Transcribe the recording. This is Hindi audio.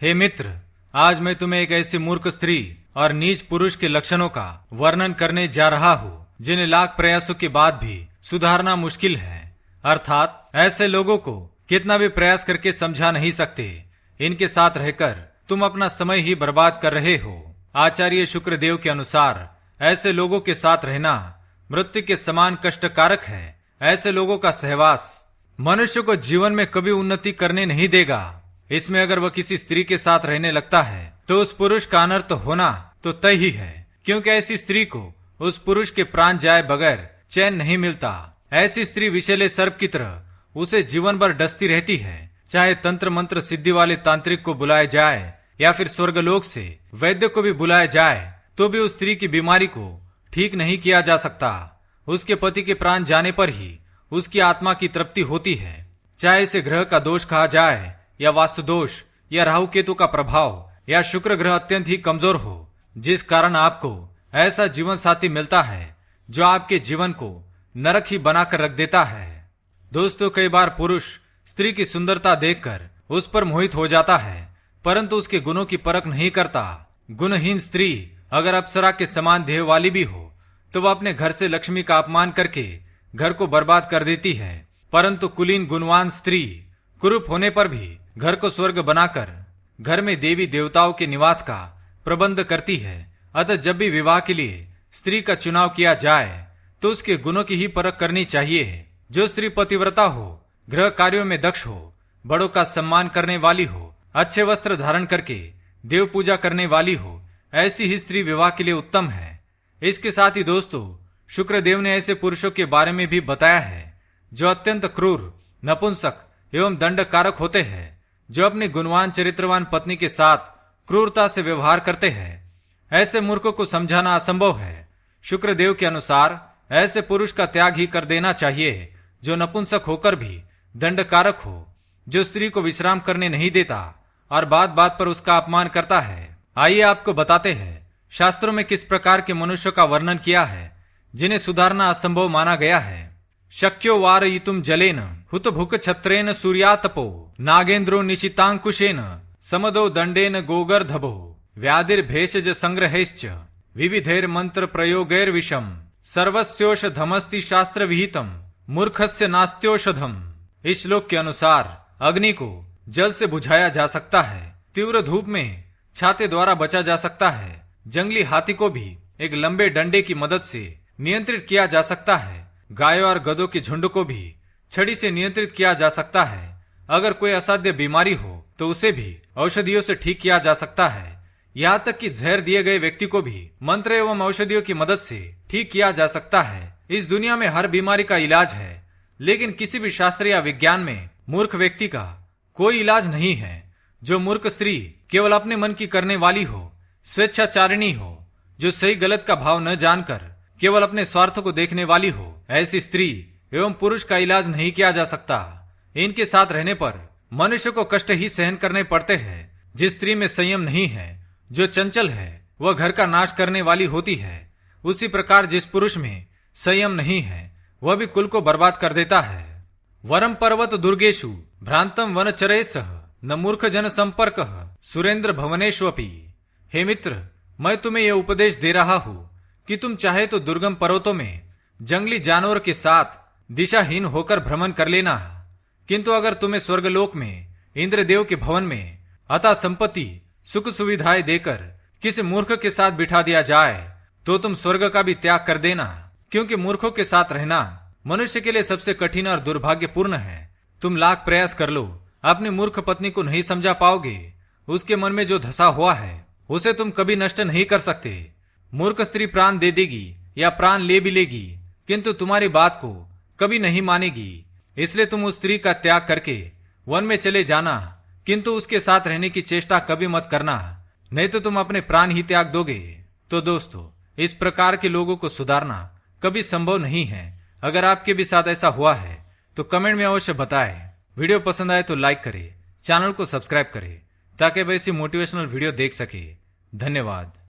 हे मित्र, आज मैं तुम्हें एक ऐसी मूर्ख स्त्री और नीच पुरुष के लक्षणों का वर्णन करने जा रहा हूँ जिन्हें लाख प्रयासों के बाद भी सुधारना मुश्किल है। अर्थात ऐसे लोगों को कितना भी प्रयास करके समझा नहीं सकते। इनके साथ रहकर तुम अपना समय ही बर्बाद कर रहे हो। आचार्य शुक्रदेव के अनुसार ऐसे लोगों के साथ रहना मृत्यु के समान कष्टकारक है। ऐसे लोगों का सहवास मनुष्य को जीवन में कभी उन्नति करने नहीं देगा। इसमें अगर वह किसी स्त्री के साथ रहने लगता है तो उस पुरुष का अनर्थ होना तो तय ही है, क्योंकि ऐसी स्त्री को उस पुरुष के प्राण जाए बगैर चैन नहीं मिलता। ऐसी स्त्री विषैले सर्प की तरह उसे जीवन भर डसती रहती है। चाहे तंत्र मंत्र सिद्धि वाले तांत्रिक को बुलाया जाए या फिर स्वर्गलोक से वैद्य को भी बुलाया जाए तो भी उस स्त्री की बीमारी को ठीक नहीं किया जा सकता। उसके पति के प्राण जाने पर ही उसकी आत्मा की तृप्ति होती है। चाहे इसे ग्रह का दोष कहा जाए या वास्तु दोष या राहु केतु का प्रभाव या शुक्र ग्रह अत्यंत ही कमजोर हो, जिस कारण आपको ऐसा जीवन साथी मिलता है जो आपके जीवन को नरक ही बनाकर रख देता है। दोस्तों, कई बार पुरुष स्त्री की सुंदरता देखकर उस पर मोहित हो जाता है, परंतु उसके गुणों की परख नहीं करता। गुणहीन स्त्री अगर अप्सरा के समान देह वाली भी हो तो वह अपने घर से लक्ष्मी का अपमान करके घर को बर्बाद कर देती है, परंतु कुलीन गुणवान स्त्री कुरूप होने पर भी घर को स्वर्ग बनाकर घर में देवी देवताओं के निवास का प्रबंध करती है। अतः जब भी विवाह के लिए स्त्री का चुनाव किया जाए तो उसके गुणों की ही परख करनी चाहिए। जो स्त्री पतिव्रता हो, गृह कार्यों में दक्ष हो, बड़ों का सम्मान करने वाली हो, अच्छे वस्त्र धारण करके देव पूजा करने वाली हो, ऐसी ही स्त्री विवाह के लिए उत्तम है। इसके साथ ही दोस्तों, शुक्रदेव ने ऐसे पुरुषों के बारे में भी बताया है जो अत्यंत क्रूर, नपुंसक एवं दंडकारक होते हैं, जो अपनी गुणवान चरित्रवान पत्नी के साथ क्रूरता से व्यवहार करते हैं। ऐसे मूर्खों को समझाना असंभव है। शुक्रदेव के अनुसार ऐसे पुरुष का त्याग ही कर देना चाहिए जो नपुंसक होकर भी दंडकारक हो, जो स्त्री को विश्राम करने नहीं देता और बात बात पर उसका अपमान करता है। आइए आपको बताते हैं शास्त्रों में किस प्रकार के मनुष्यों का वर्णन किया है जिन्हें सुधारना असंभव माना गया है। शक्यो वारयितुम जलेन हुत भुक छत्रेन सूर्यातपो नागेंद्रो निशितांकुशेन समदो दंडेन गोगर्धभो व्याधिर्भेषज संग्रहेश्च विविधैर मंत्र प्रयोगैर विषम सर्वस्योषधमस्ति शास्त्र विहितम मूर्खस्य नास्त्योषधम। इस श्लोक के अनुसार अग्नि को जल से बुझाया जा सकता है, तीव्र धूप में छाते द्वारा बचा जा सकता है, जंगली हाथी को भी एक लंबे डंडे की मदद से नियंत्रित किया जा सकता है, गायों और गधों के झुंड को भी छड़ी से नियंत्रित किया जा सकता है। अगर कोई असाध्य बीमारी हो तो उसे भी औषधियों से ठीक किया जा सकता है। यहाँ तक कि जहर दिए गए व्यक्ति को भी मंत्र एवं औषधियों की मदद से ठीक किया जा सकता है। इस दुनिया में हर बीमारी का इलाज है, लेकिन किसी भी शास्त्र या विज्ञान में मूर्ख व्यक्ति का कोई इलाज नहीं है। जो मूर्ख स्त्री केवल अपने मन की करने वाली हो, स्वेच्छाचारिणी हो, जो सही गलत का भाव न जानकर केवल अपने स्वार्थ को देखने वाली हो, ऐसी स्त्री एवं पुरुष का इलाज नहीं किया जा सकता। इनके साथ रहने पर मनुष्य को कष्ट ही सहन करने पड़ते हैं। जिस स्त्री में संयम नहीं है, जो चंचल है, वह घर का नाश करने वाली होती है। उसी प्रकार जिस पुरुष में संयम नहीं है, वह भी कुल को बर्बाद कर देता है। वरम पर्वत दुर्गेशु भ्रांतम वनचरे सह न मूर्ख जन संपर्क सुरेंद्र भवनेश्वपी। हे मित्र, मैं तुम्हें यह उपदेश दे रहा हूँ कि तुम चाहे तो दुर्गम पर्वतों में जंगली जानवर के साथ दिशाहीन होकर भ्रमण कर लेना, किंतु अगर तुम्हें स्वर्गलोक में इंद्रदेव के भवन में अतः संपत्ति सुख सुविधाएं देकर किसी मूर्ख के साथ बिठा दिया जाए तो तुम स्वर्ग का भी त्याग कर देना, क्योंकि मूर्खों के साथ रहना मनुष्य के लिए सबसे कठिन और दुर्भाग्यपूर्ण है। तुम लाख प्रयास कर लो, अपनी मूर्ख पत्नी को नहीं समझा पाओगे। उसके मन में जो धसा हुआ है उसे तुम कभी नष्ट नहीं कर सकते। मूर्ख स्त्री प्राण दे देगी या प्राण ले भी लेगी, किंतु तुम्हारी बात को कभी नहीं मानेगी। इसलिए तुम उस स्त्री का त्याग करके वन में चले जाना, किंतु उसके साथ रहने की चेष्टा कभी मत करना, नहीं तो तुम अपने प्राण ही त्याग दोगे। तो दोस्तों, इस प्रकार के लोगों को सुधारना कभी संभव नहीं है। अगर आपके भी साथ ऐसा हुआ है तो कमेंट में अवश्य बताएं। वीडियो पसंद आए तो लाइक करें, चैनल को सब्सक्राइब करें ताकि वैसी मोटिवेशनल वीडियो देख सके। धन्यवाद।